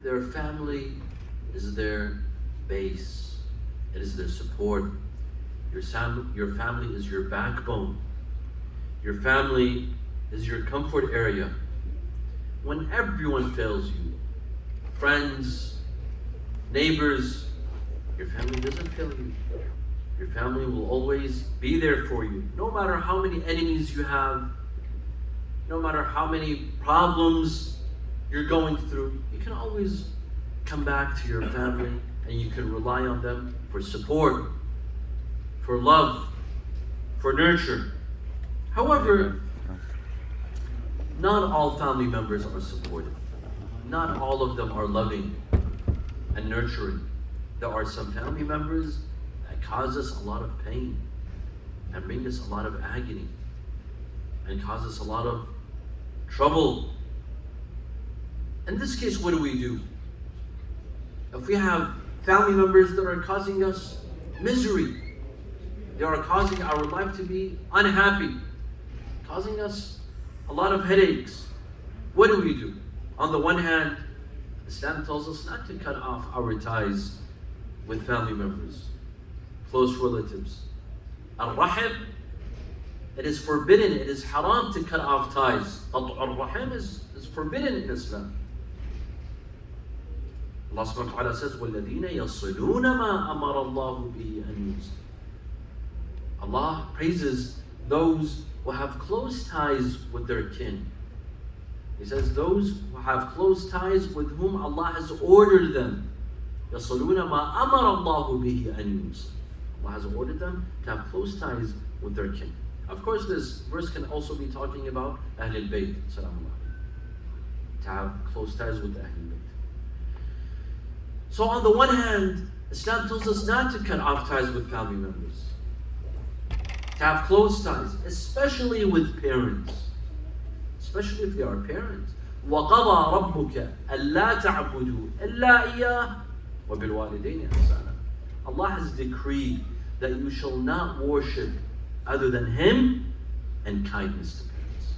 Their family is their base. It is their support. Your family is your backbone. Your family is your comfort area. When everyone fails you, friends, neighbors, your family doesn't fail you. Your family will always be there for you. No matter how many enemies you have, no matter how many problems you're going through, you can always come back to your family and you can rely on them for support, for love, for nurture. However, not all family members are supportive. Not all of them are loving and nurturing. There are some family members that cause us a lot of pain and bring us a lot of agony and cause us a lot of trouble. In this case, what do? If we have family members that are causing us misery, they are causing our life to be unhappy, causing us a lot of headaches, what do? On the one hand, Islam tells us not to cut off our ties with family members, close relatives. Al-Rahim, it is forbidden, it is haram to cut off ties. Al-Rahim is forbidden in Islam. Allah subhanahu wa ta'ala says, وَالَّذِينَ يَصِلُونَ مَا أَمَرَ اللَّهُ بِهِ أَن يُوصَلَ. Allah praises those who have close ties with their kin. He says those who have close ties with whom Allah has ordered them. يَصِلُونَ مَا أَمَرَ اللَّهُ بِهِ أَن يُوصَلَ. Allah has ordered them to have close ties with their kin. Of course, this verse can also be talking about Ahl-e-Bait, to have close ties with the Ahl-e-Bait. So on the one hand, Islam tells us not to cut off ties with family members, to have close ties, especially with parents, especially if they are parents. وَقَضَى رَبُّكَ أَلَّا تَعْبُدُوا إِلَّا إِيَّاهُ وَبِالْوَالِدَيْنِ إِحْسَانًا. Allah has decreed that you shall not worship other than Him and kindness to parents.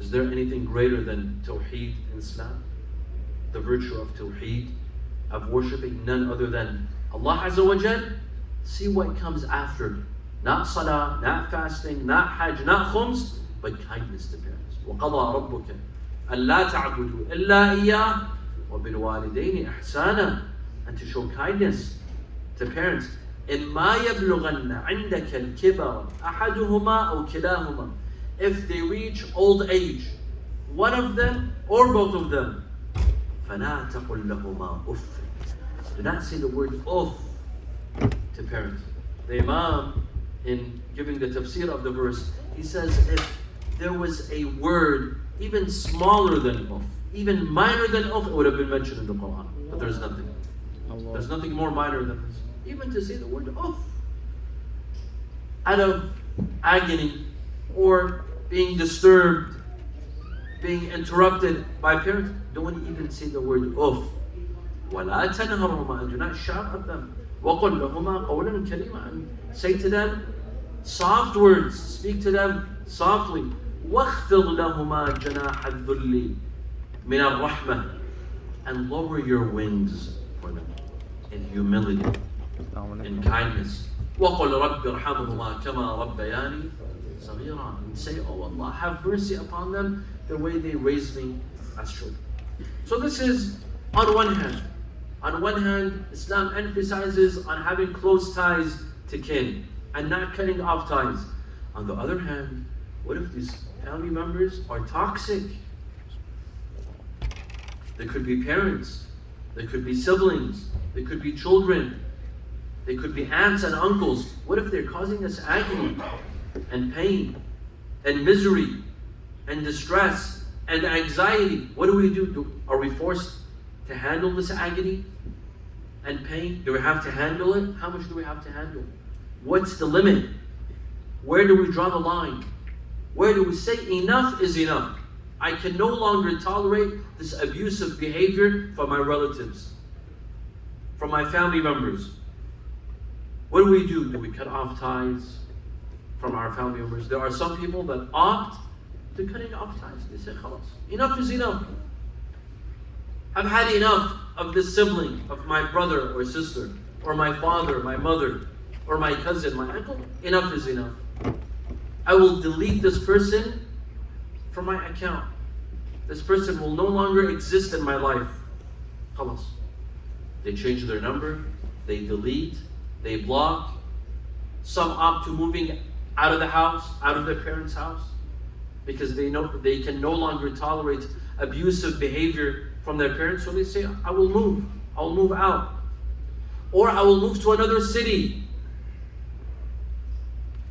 Is there anything greater than Tawheed in Islam? The virtue of Tawheed, of worshipping none other than Allah Azza wa Jal. See what comes after. Not salah, not fasting, not hajj, not khums, but kindness to parents. وَقَضَى رَبُّكَ أَلَّا تَعْبُدُوا إِلَّا إِيَّاهُ وَبِالْوَالِدَيْنِ إِحْسَانًا. And to show kindness to parents. إِمَّا يَبْلُغَنَّ عِنْدَكَ الْكِبَرَ أَحَدُهُمَا أَوْ كِلَاهُمَا. If they reach old age, one of them or both of them, فَلَا تَقُلْ لَهُمَا أُفٍّ. Do not say the word uff to parents. The Imam, in giving the tafsir of the verse, he says if there was a word even smaller than uff, even minor than uff, it would have been mentioned in the Quran. But there's nothing. There's nothing more minor than this. Even to say the word uff out of agony or being disturbed, being interrupted by parents, don't even say the word uff. وَلَا تَنْهَرْهُمَا. And do not shout at them. وَقُلْ لَهُمَا قَوْلًا كَرِيمًا. And say to them soft words. Speak to them softly. وَاخْفِضْ لَهُمَا جَنَاحَ الذُّلِّ مِنَ الرَّحْمَةِ. And lower your wings for them in humility, in kindness. وَقُلْ رَبِّ ارْحَمْهُمَا كَمَا رَبَّيَانِي صَغِيرًا. And say, oh Allah, have mercy upon them the way they raised me as children. So this is on one hand. On one hand, Islam emphasizes on having close ties to kin and not cutting off ties. On the other hand, what if these family members are toxic? They could be parents, they could be siblings, they could be children, they could be aunts and uncles. What if they're causing us agony and pain and misery and distress and anxiety? What do? Are we forced to handle this agony and pain? Do we have to handle it? How much do we have to handle? What's the limit? Where do we draw the line? Where do we say enough is enough? I can no longer tolerate this abusive behavior from my relatives, from my family members. What do? Do we cut off ties from our family members? There are some people that opt to cutting off ties. They say, khalas, enough is enough. I've had enough of this sibling, of my brother or sister, or my father, my mother, or my cousin, my uncle. Enough is enough. I will delete this person from my account. This person will no longer exist in my life. Khalas. They change their number, they delete, they block. Some opt to moving out of the house, out of their parents' house, because they know they can no longer tolerate abusive behavior from their parents. So they say, I will move out. Or I will move to another city.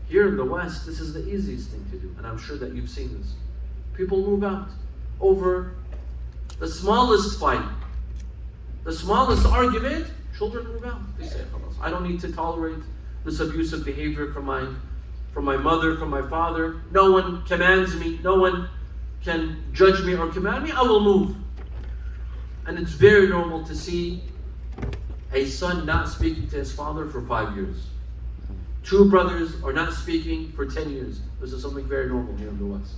Here in the West, this is the easiest thing to do, and I'm sure that you've seen this. People move out over the smallest fight, the smallest argument. Children move out. They say, I don't need to tolerate this abusive behavior from my mother, from my father. No one commands me. No one can judge me or command me. I will move. And it's very normal to see a son not speaking to his father for 5 years. Two brothers are not speaking for 10 years. This is something very normal here in the West.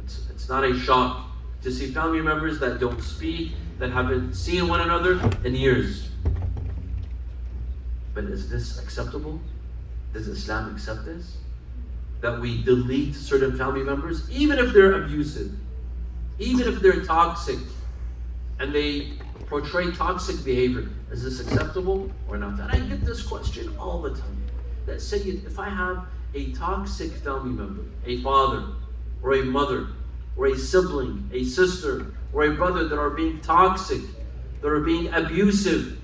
It's not a shock to see family members that don't speak, that haven't seen one another in years. But is this acceptable? Does Islam accept this? That we delete certain family members, even if they're abusive, even if they're toxic, and they portray toxic behavior. Is this acceptable or not? And I get this question all the time. That Syed, if I have a toxic family member, a father, or a mother, or a sibling, a sister, or a brother that are being toxic, that are being abusive,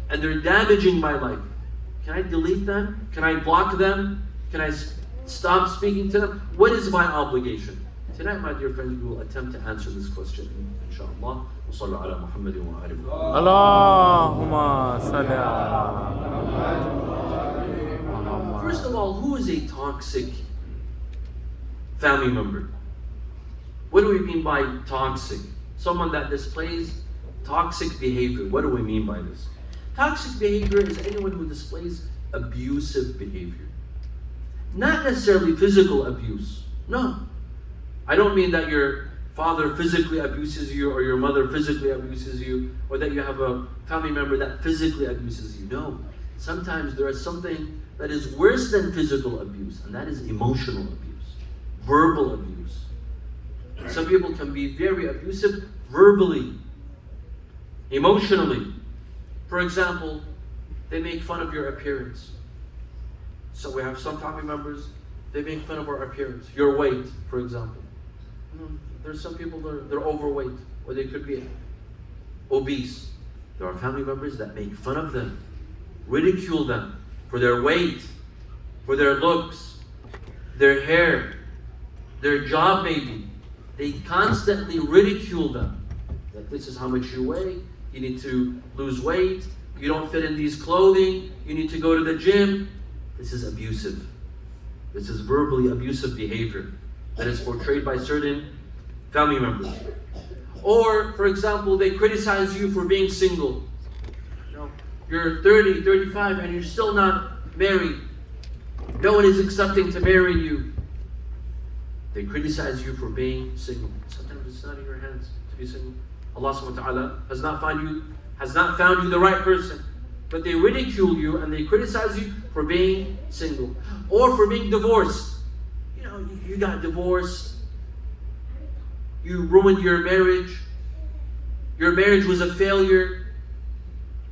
and they're damaging my life, can I delete them? Can I block them? Can I stop speaking to them? What is my obligation? Tonight, my dear friends, we will attempt to answer this question, inshallah. وصلوا على محمد وآله محمد. اللهم صل على. First of all, who is a toxic family member? What do we mean by toxic? Someone that displays toxic behavior. What do we mean by this? Toxic behavior is anyone who displays abusive behavior. Not necessarily physical abuse. No. I don't mean that your father physically abuses you or your mother physically abuses you or that you have a family member that physically abuses you. No. Sometimes there is something that is worse than physical abuse, and that is emotional abuse, verbal abuse. Some people can be very abusive verbally, emotionally. For example, they make fun of your appearance. So we have some family members, they make fun of our appearance. Your weight, for example. There's some people that they're overweight, or they could be obese. There are family members that make fun of them, ridicule them for their weight, for their looks, their hair, their job maybe. They constantly ridicule them. That this is how much you weigh, you need to lose weight, you don't fit in these clothing, you need to go to the gym. This is abusive. This is verbally abusive behavior that is portrayed by certain family members. Or, for example, they criticize you for being single. You're 30, 35, and you're still not married. No one is accepting to marry you. They criticize you for being single. Sometimes it's not in your hands to be single. Allah subhanahu wa ta'ala has not found you the right person. But they ridicule you and they criticize you for being single. Or for being divorced. You got divorced. You ruined your marriage. Your marriage was a failure.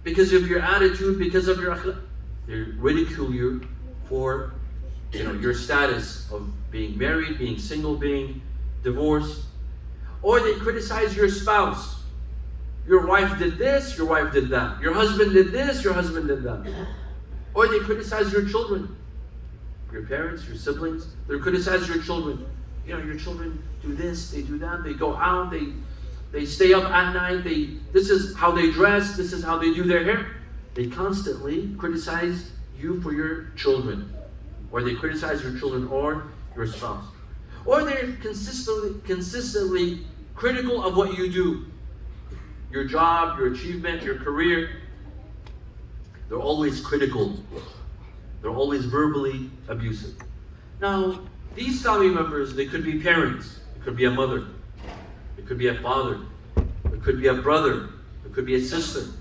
Because of your attitude, because of your akhlaq. They ridicule you for your status of being married, being single, being divorced. Or they criticize your spouse. Your wife did this, your wife did that. Your husband did this, your husband did that. Or they criticize your children. Your parents, your siblings, they criticize your children. Your children do this, they do that, they go out, they stay up at night, this is how they dress, this is how they do their hair. They constantly criticize you for your children. Or they criticize your children or your spouse. Or they're consistently critical of what you do. Your job, your achievement, your career. They're always critical. They're always verbally abusive. Now, these family members, they could be parents. It could be a mother. It could be a father. It It could be a brother. It could be a sister.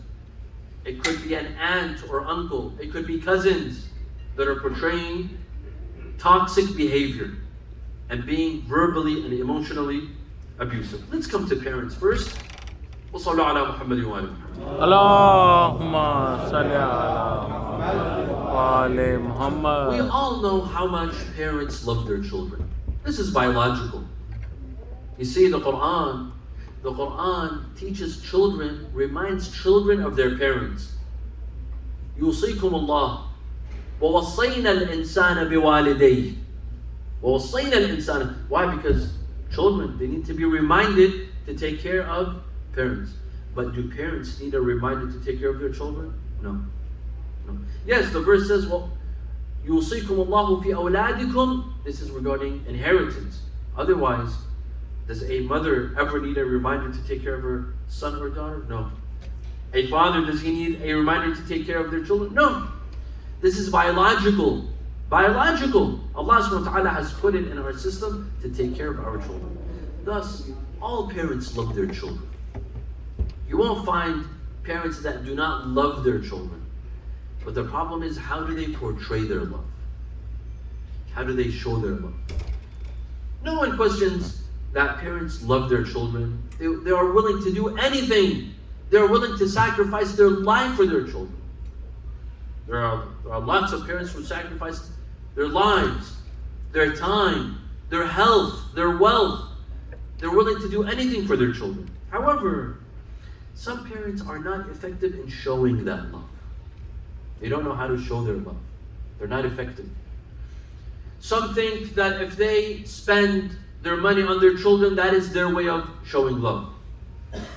It could be an aunt or uncle. It could be cousins that are portraying toxic behavior and being verbally and emotionally abusive. Let's come to parents first. وصلوا على محمد وآل محمد. اللهم صل على محمد وآل محمد. We all know how much parents love their children. This is biological. You see, the Quran teaches children, reminds children of their parents. يوصيكم الله ووصينا الإنسان بوالديه. ووصينا الإنسان. Why? Because children, they need to be reminded to take care of parents. But do parents need a reminder to take care of their children? No. Yes, the verse says, well, يوصيكم الله في أولادكم. This is regarding inheritance. Otherwise, does a mother ever need a reminder to take care of her son or daughter? No. A father, does he need a reminder to take care of their children? No. This is biological. Biological. Allah subhanahu wa ta'ala has put it in our system to take care of our children. Thus, all parents love their children. You won't find parents that do not love their children. But the problem is, how do they portray their love? How do they show their love? No one questions that parents love their children. They are willing to do anything. They are willing to sacrifice their life for their children. There are lots of parents who sacrifice their lives, their time, their health, their wealth. They're willing to do anything for their children. However, some parents are not effective in showing that love. They don't know how to show their love. They're not effective. Some think that if they spend their money on their children, that is their way of showing love.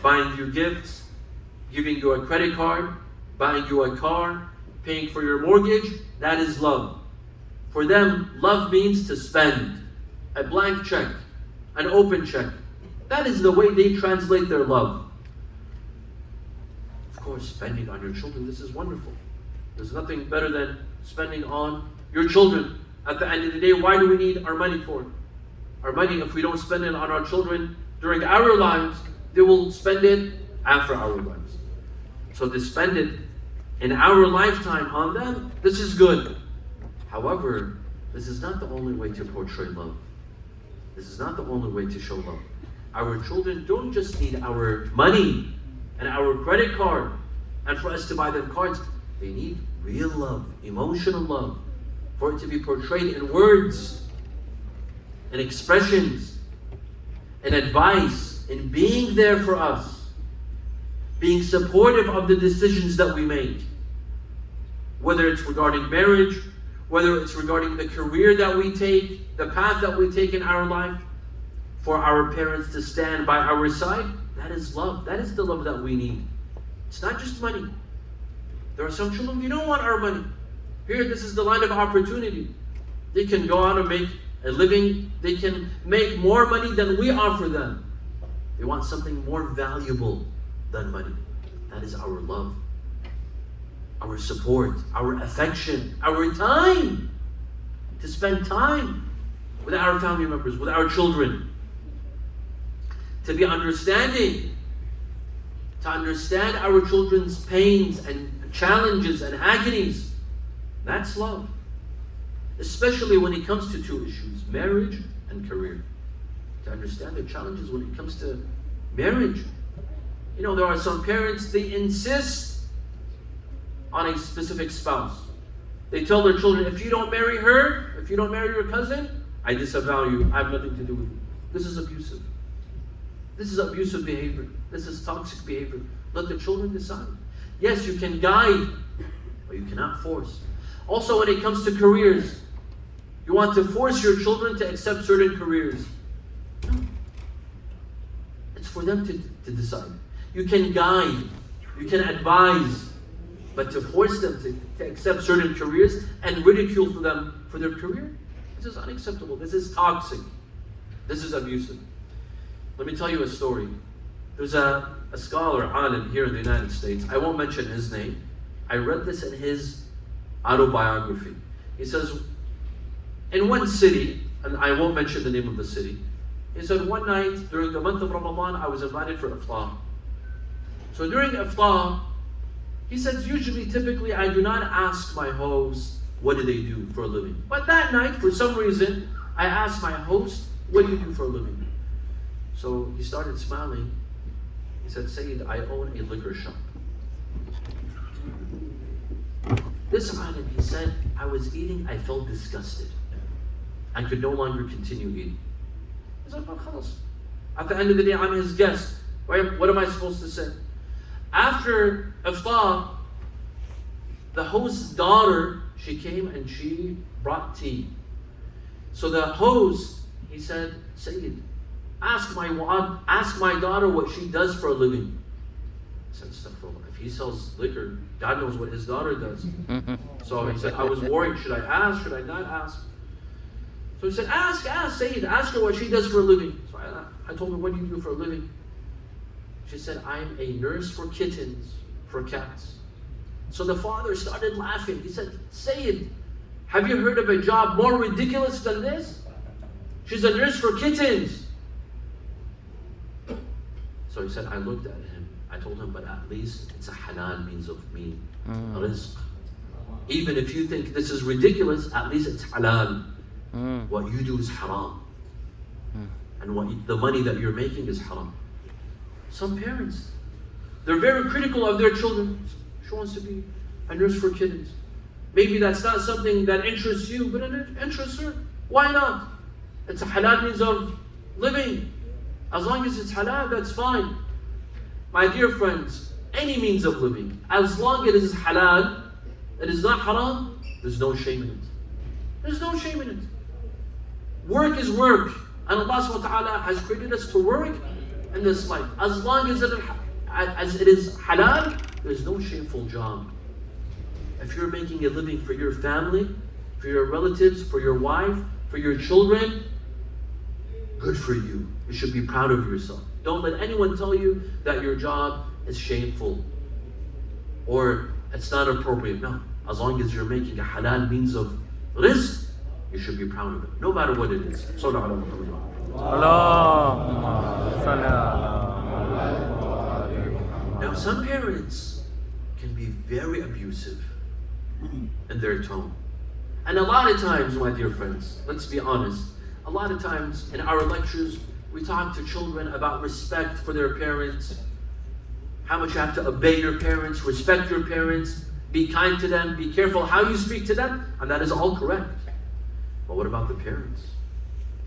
Buying you gifts, giving you a credit card, buying you a car, paying for your mortgage, that is love. For them, love means to spend. A blank check, an open check. That is the way they translate their love. Of course, spending on your children, this is wonderful. There's nothing better than spending on your children. At the end of the day, why do we need our money for? Our money, if we don't spend it on our children during our lives, they will spend it after our lives. So to spend it in our lifetime on them, this is good. However, this is not the only way to portray love. This is not the only way to show love. Our children don't just need our money and our credit card and for us to buy them cards. They need real love, emotional love, for it to be portrayed in words, in expressions, in advice, in being there for us, being supportive of the decisions that we make. Whether it's regarding marriage, whether it's regarding the career that we take, the path that we take in our life, for our parents to stand by our side, that is love. That is the love that we need. It's not just money. There are some children, they don't want our money. Here, this is the line of opportunity. They can go out and make a living. They can make more money than we offer them. They want something more valuable than money. That is our love, our support, our affection, our time. To spend time with our family members, with our children. To be understanding. To understand our children's pains and challenges and agonies. That's love. Especially when it comes to two issues, marriage and career. To understand the challenges when it comes to marriage. You know, there are some parents, they insist on a specific spouse. They tell their children, if you don't marry her, if you don't marry your cousin, I disavow you. I have nothing to do with you. This is abusive. This is abusive behavior. This is toxic behavior. Let the children decide. Yes, you can guide, but you cannot force. Also, when it comes to careers, you want to force your children to accept certain careers. No. It's for them to decide. You can guide, you can advise, but to force them to accept certain careers and ridicule for them for their career, this is unacceptable. This is toxic. This is abusive. Let me tell you a story. There's a scholar, alim, here in the United States. I won't mention his name. I read this in his autobiography. He says, in one city, and I won't mention the name of the city, he said, one night during the month of Ramadan, I was invited for iftar. So during iftar, he says, typically, I do not ask my host, what do they do for a living? But that night, for some reason, I asked my host, what do you do for a living? So he started smiling. He said, Syed, I own a liquor shop. This item, he said, I was eating, I felt disgusted. I could no longer continue eating. He said, well, khalas. At the end of the day, I'm his guest. What am I supposed to say? After iftar, the host's daughter, she came and she brought tea. So the host, he said, Syed, ask my daughter what she does for a living. I said, astaghfirullah. If he sells liquor, God knows what his daughter does. So he said, I was worried, should I ask, should I not ask? So he said, ask, Syed, ask her what she does for a living. So I told her, what do you do for a living? She said, I'm a nurse for kittens, for cats. So the father started laughing. He said, Syed, have you heard of a job more ridiculous than this? She's a nurse for kittens. So he said, I looked at him. I told him, but at least it's a halal means of rizq. Even if you think this is ridiculous, at least it's halal. What you do is haram. And the money that you're making is haram. Some parents, they're very critical of their children. She wants to be a nurse for kittens. Maybe that's not something that interests you, but it interests her. Why not? It's a halal means of living. As long as it's halal, that's fine. My dear friends, any means of living, as long as it is halal, it is not haram, there's no shame in it. There's no shame in it. Work is work. And Allah subhanahu wa ta'ala has created us to work in this life. As long as it is halal, there's no shameful job. If you're making a living for your family, for your relatives, for your wife, for your children, good for you. You should be proud of yourself. Don't let anyone tell you that your job is shameful or it's not appropriate. No. As long as you're making a halal means of rizq, you should be proud of it, no matter what it is. Now, some parents can be very abusive in their tone. And a lot of times, my dear friends, let's be honest, a lot of times in our lectures, we talk to children about respect for their parents, how much you have to obey your parents, respect your parents, be kind to them, be careful how you speak to them, and that is all correct. But what about the parents?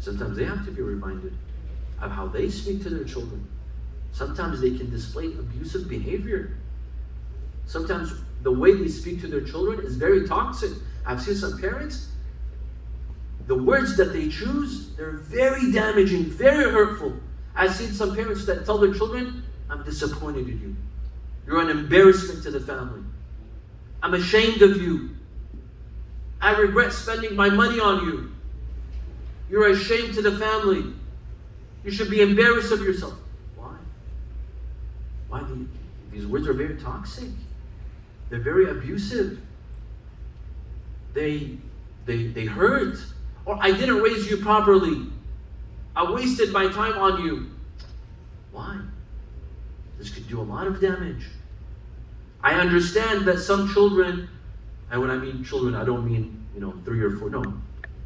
Sometimes they have to be reminded of how they speak to their children. Sometimes they can display abusive behavior. Sometimes the way they speak to their children is very toxic. I've seen some parents, the words that they choose, they're very damaging, very hurtful. I've seen some parents that tell their children, I'm disappointed in you. You're an embarrassment to the family. I'm ashamed of you. I regret spending my money on you. You're a shame to the family. You should be embarrassed of yourself. Why? These words are very toxic. They're very abusive. They hurt. Or I didn't raise you properly. I wasted my time on you. Why? This could do a lot of damage. I understand that some children, and when I mean children, I don't mean 3 or 4, no.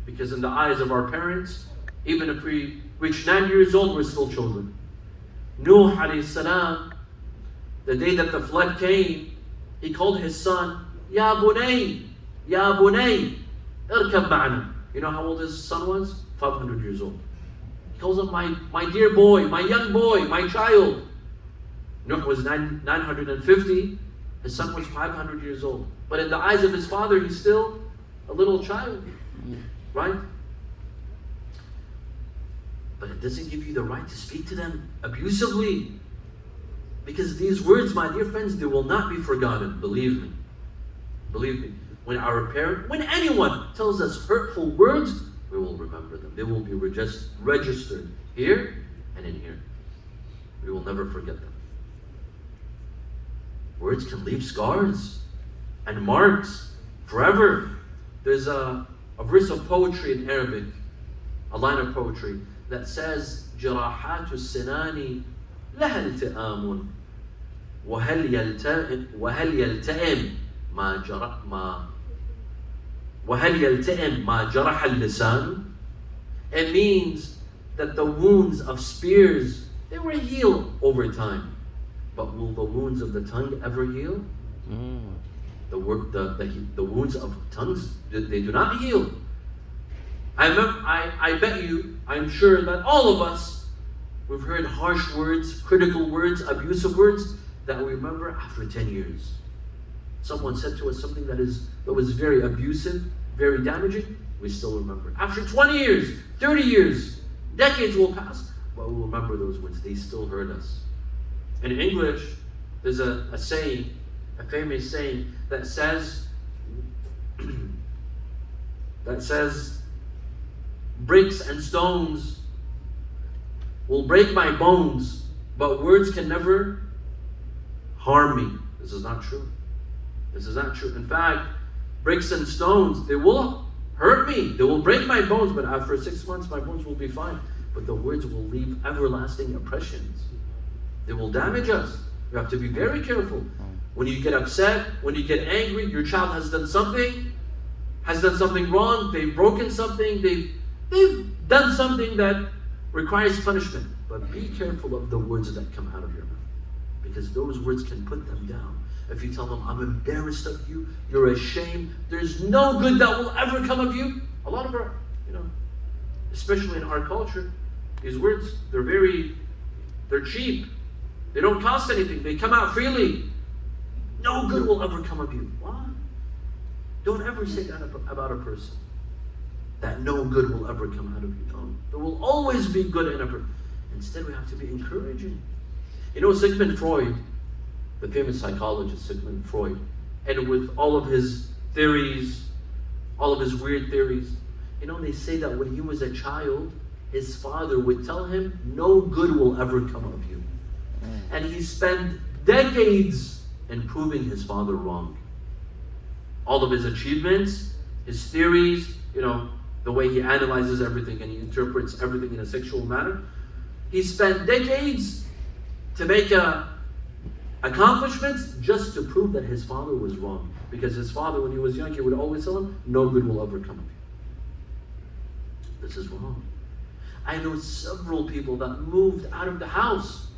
Because in the eyes of our parents, even if we reach 9 years old, we're still children. Nuh alayhi salam, the day that the flood came, he called his son, Ya bunay, irkab ma'ana. You know how old his son was? 500 years old. He calls him my dear boy, my young boy, my child. Nuh was 950, his son was 500 years old. But in the eyes of his father, he's still a little child, right? But it doesn't give you the right to speak to them abusively. Because these words, my dear friends, they will not be forgotten, believe me. Believe me. When anyone tells us hurtful words, we will remember them. They will be registered here and in here. We will never forget them. Words can leave scars and marks forever. There's a verse of poetry in Arabic, a line of poetry that says, جراحات السنان لها التئام وهل يلتئم ما جرح اللسان. It means that the wounds of spears, they will heal over time. But will the wounds of the tongue ever heal? The wounds of tongues, they do not heal. I bet you, I'm sure that all of us, we've heard harsh words, critical words, abusive words that we remember after 10 years. Someone said to us something that was very abusive, very damaging, we still remember. After 20 years, 30 years, decades will pass, but we'll remember those words. They still hurt us. In English, there's a saying, a famous saying that says, bricks and stones will break my bones, but words can never harm me. This is not true. This is not true. In fact, bricks and stones, they will hurt me. They will break my bones, but after 6 months, my bones will be fine. But the words will leave everlasting impressions. They will damage us. You have to be very careful. When you get upset, when you get angry, your child has done something wrong, they've broken something, they've done something that requires punishment. But be careful of the words that come out of your mouth, because those words can put them down. If you tell them, I'm embarrassed of you, you're ashamed, there's no good that will ever come of you. A lot of our, especially in our culture, these words, they're cheap. They don't cost anything. They come out freely. No good will ever come of you. Why? Don't ever say that about a person. That no good will ever come out of you. No. There will always be good in a person. Instead, we have to be encouraging. Sigmund Freud, the famous psychologist Sigmund Freud, and with all of his theories, all of his weird theories, they say that when he was a child, his father would tell him, no good will ever come of you. And he spent decades in proving his father wrong. All of his achievements, his theories, the way he analyzes everything and he interprets everything in a sexual manner. He spent decades to make accomplishments just to prove that his father was wrong. Because his father, when he was young, he would always tell him, no good will ever come of you. This is wrong. I know several people that moved out of the house,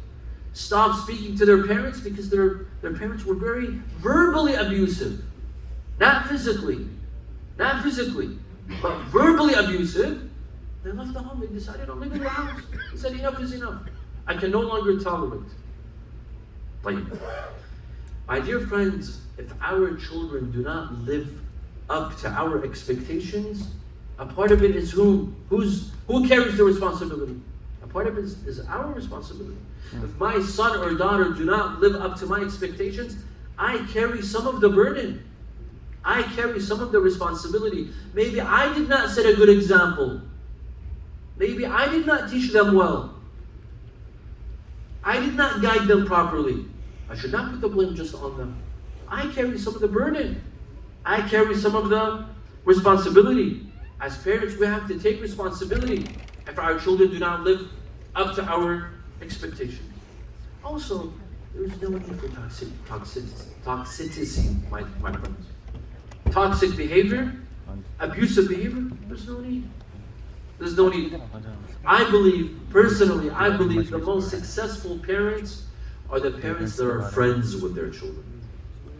stopped speaking to their parents because their parents were very verbally abusive. Not physically, but verbally abusive. They left the home. They decided on leaving the house. They said, enough is enough. I can no longer tolerate. My dear friends, if our children do not live up to our expectations, a part of it is who carries the responsibility. A part of it is our responsibility. If my son or daughter do not live up to my expectations, I carry some of the burden. I carry some of the responsibility. Maybe I did not set a good example. Maybe I did not teach them well. I did not guide them properly. I should not put the blame just on them. I carry some of the burden. I carry some of the responsibility. As parents, we have to take responsibility if our children do not live up to our expectations. Also, there is no need for toxicity, my friends. Toxic behavior, abusive behavior, there's no need. There's no need. Personally, I believe the most successful parents are the parents that are friends with their children.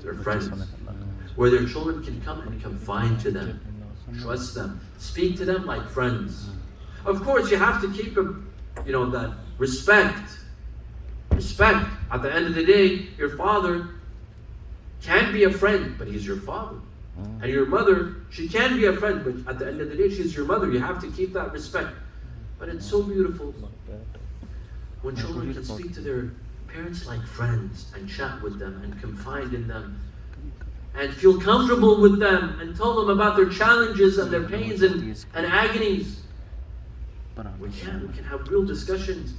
They're friends. Where their children can come and confide to them, trust them, speak to them like friends. Of course, you have to keep that respect. Respect. At the end of the day, your father can be a friend, but he's your father. And your mother, she can be a friend, but at the end of the day, she's your mother. You have to keep that respect. But it's so beautiful when children can speak to their parents like friends and chat with them and confide in them and feel comfortable with them and tell them about their challenges and their pains and agonies. We can have real discussions,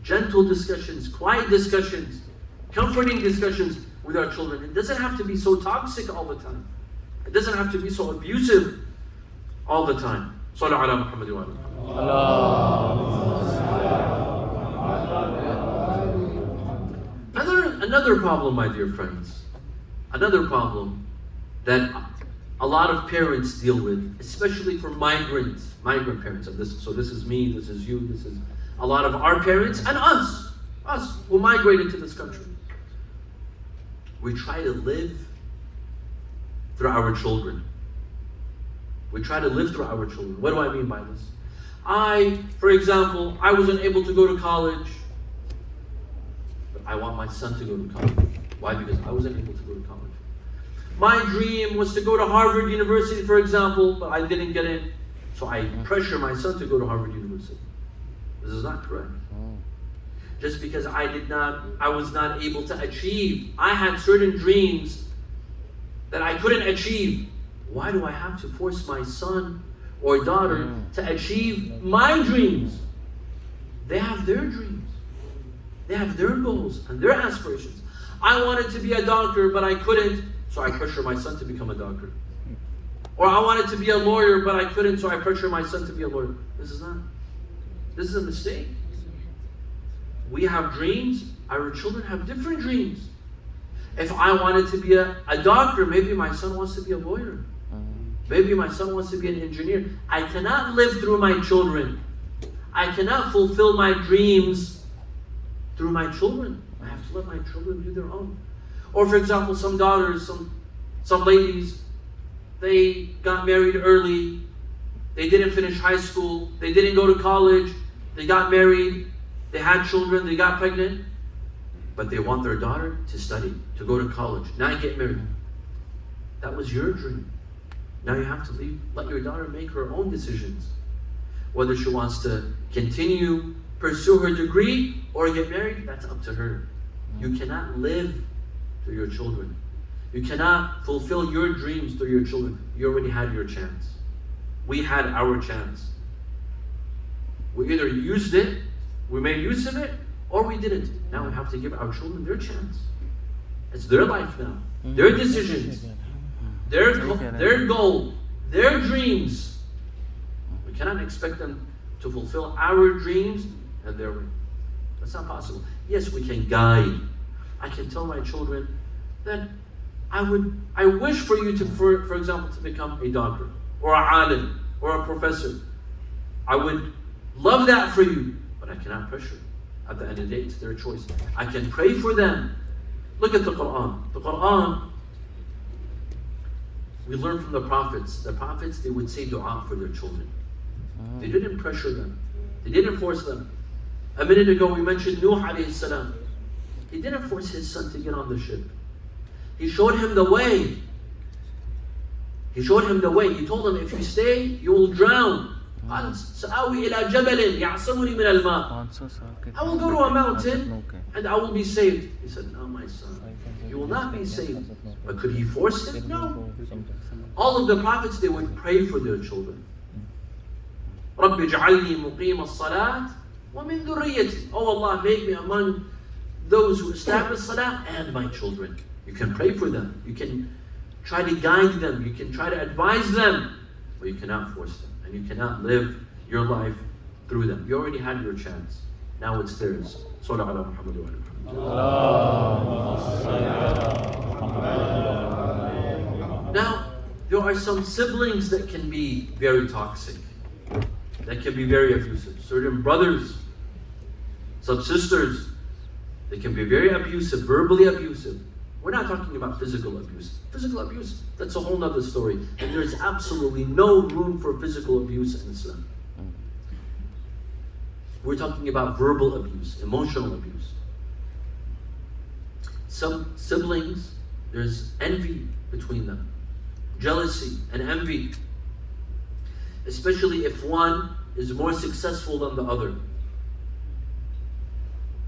gentle discussions, quiet discussions, comforting discussions with our children. It doesn't have to be so toxic all the time. It doesn't have to be so abusive all the time. Sallu ala Muhammad wa ala. Another problem, my dear friends, another problem that a lot of parents deal with, especially for migrant parents. And this is me, this is you, this is a lot of our parents and us who migrated to this country. We try to live through our children. We try to live through our children. What do I mean by this? For example, I wasn't able to go to college, but I want my son to go to college. Why? Because I wasn't able to go to college. My dream was to go to Harvard University, for example, but I didn't get in. So I pressure my son to go to Harvard University. This is not correct. Just because I was not able to achieve. I had certain dreams that I couldn't achieve. Why do I have to force my son or daughter to achieve my dreams? They have their dreams. They have their goals and their aspirations. I wanted to be a doctor, but I couldn't, so I pressure my son to become a doctor. Or I wanted to be a lawyer, but I couldn't, so I pressure my son to be a lawyer. This is a mistake. We have dreams, our children have different dreams. If I wanted to be a doctor, maybe my son wants to be a lawyer. Maybe my son wants to be an engineer. I cannot live through my children. I cannot fulfill my dreams through my children. I have to let my children do their own. Or for example, some daughters, some ladies, they got married early. They didn't finish high school. They didn't go to college. They got married. They had children. They got pregnant. But they want their daughter to study, to go to college, not get married. That was your dream. Now you have to let your daughter make her own decisions. Whether she wants to continue, pursue her degree, or get married, that's up to her. You cannot live through your children. You cannot fulfill your dreams through your children. You already had your chance. We had our chance. We either used it, we made use of it, or we didn't. Now we have to give our children their chance. It's their life now. Their decisions. Their goal. Their dreams. We cannot expect them to fulfill our dreams and their way. That's not possible. Yes, we can guide. I can tell my children that I wish for you to, for example, to become a doctor or a alim or a professor. I would love that for you, but I cannot pressure. At the end of the day, it's their choice. I can pray for them. Look at the Quran. The Quran, we learn from the prophets. The prophets, they would say dua for their children. They didn't pressure them. They didn't force them. A minute ago, we mentioned Nuh alayhi salam. He didn't force his son to get on the ship. He showed him the way. He showed him the way. He told him, if you stay, you will drown. سآوي إلى جبل يعصمني من الماء. I will go to a mountain and I will be saved. He said, no, my son, you will not be saved. But could he force him? No. All of the prophets, they would pray for their children. رب اجعلني مقيم الصلاة ومن ذريتي. Oh Allah, make me among those who establish salah and my children. You can pray for them. You can try to guide them. You can try to advise them. But you cannot force them. And you cannot live your life through them. You already had your chance. Now it's theirs. Sallallahu ala Muhammad wa ala. Now, there are some siblings that can be very toxic. That can be very abusive. Certain brothers, some sisters, they can be very abusive, verbally abusive. We're not talking about physical abuse. Physical abuse, that's a whole other story. And there's absolutely no room for physical abuse in Islam. We're talking about verbal abuse, emotional abuse. Some siblings, there's envy between them. Jealousy and envy. Especially if one is more successful than the other.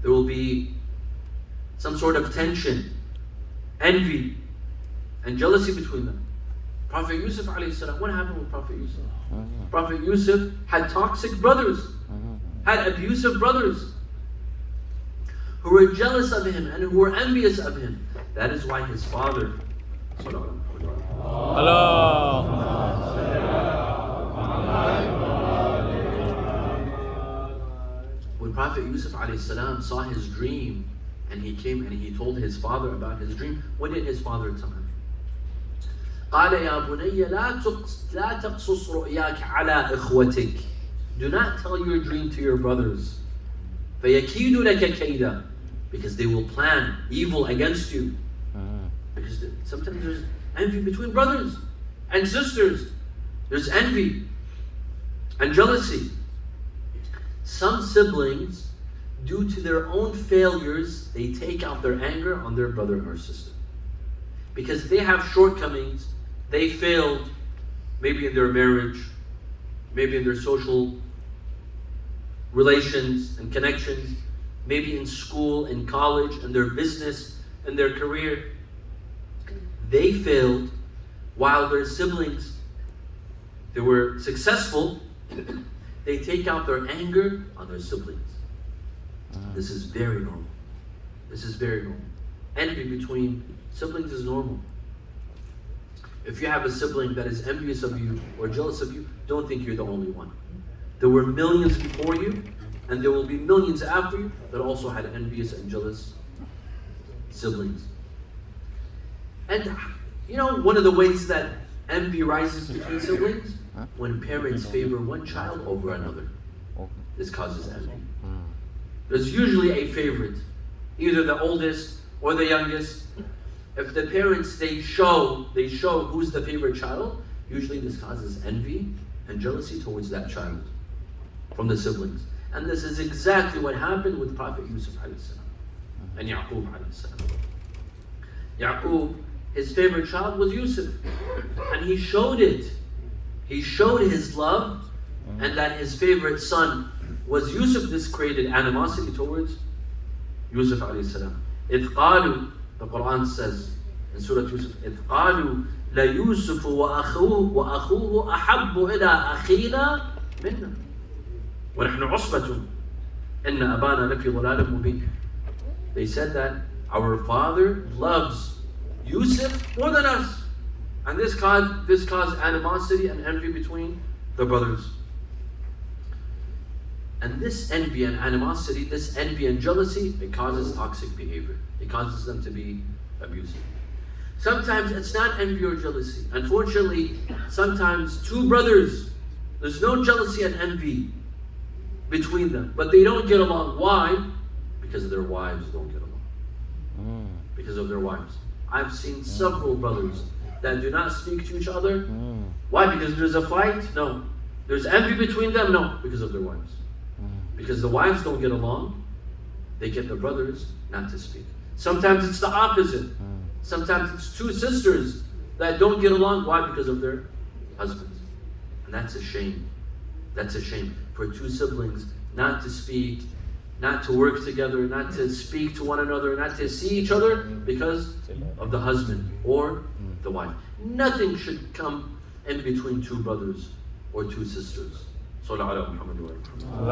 There will be some sort of tension, envy, and jealousy between them. Prophet Yusuf alayhi salam, what happened with Prophet Yusuf? Prophet Yusuf had toxic brothers, had abusive brothers who were jealous of him and who were envious of him. That is why his father, when Prophet Yusuf alayhi salam saw his dream, And he came and he told his father about his dream. What did his father tell him? قال يا بني لا تقصص رؤياك على إخوتك. Do not tell your dream to your brothers. فيكيد لك كيدا. Because they will plan evil against you. Because sometimes there's envy between brothers and sisters. There's envy and jealousy. Some siblings, due to their own failures, they take out their anger on their brother or sister. Because they have shortcomings, they failed, maybe in their marriage, maybe in their social relations and connections, maybe in school, in college, in their business, in their career. They failed while their siblings, they were successful. They take out their anger on their siblings. This is very normal. This is very normal. Envy between siblings is normal. If you have a sibling that is envious of you or jealous of you, don't think you're the only one. There were millions before you, and there will be millions after you that also had envious and jealous siblings. And one of the ways that envy rises between siblings, when parents favor one child over another. This causes envy. There's usually a favorite, either the oldest or the youngest. If the parents they show who's the favorite child, usually this causes envy and jealousy towards that child from the siblings. And this is exactly what happened with Prophet Yusuf alayhi salam and Yaqub alayhi salam. Yaqub, his favorite child was Yusuf, and he showed it. He showed his love, and that his favorite son was Yusuf. This created animosity towards Yusuf alayhi salam. إذ قالوا, the Quran says in Surah Yusuf, إذ قالوا ليوسف وأخوه أحب إلى أخينا منا ونحن عصبة إن أبانا لفي ضلال مبين. They said that our father loves Yusuf more than us. And this caused animosity and envy between the brothers. And this envy and animosity, this envy and jealousy, it causes toxic behavior. It causes them to be abusive. Sometimes it's not envy or jealousy. Unfortunately, sometimes two brothers, there's no jealousy and envy between them, but they don't get along. Why? Because their wives don't get along. Because of their wives. I've seen several brothers that do not speak to each other. Why? Because there's a fight? No. There's envy between them? No. Because of their wives. Because the wives don't get along, they get the brothers not to speak. Sometimes it's the opposite. Sometimes it's two sisters that don't get along. Why? Because of their husbands. And that's a shame. That's a shame for two siblings not to speak, not to work together, not to speak to one another, not to see each other because of the husband or the wife. Nothing should come in between two brothers or two sisters. Sallallahu alaihi wa sallam.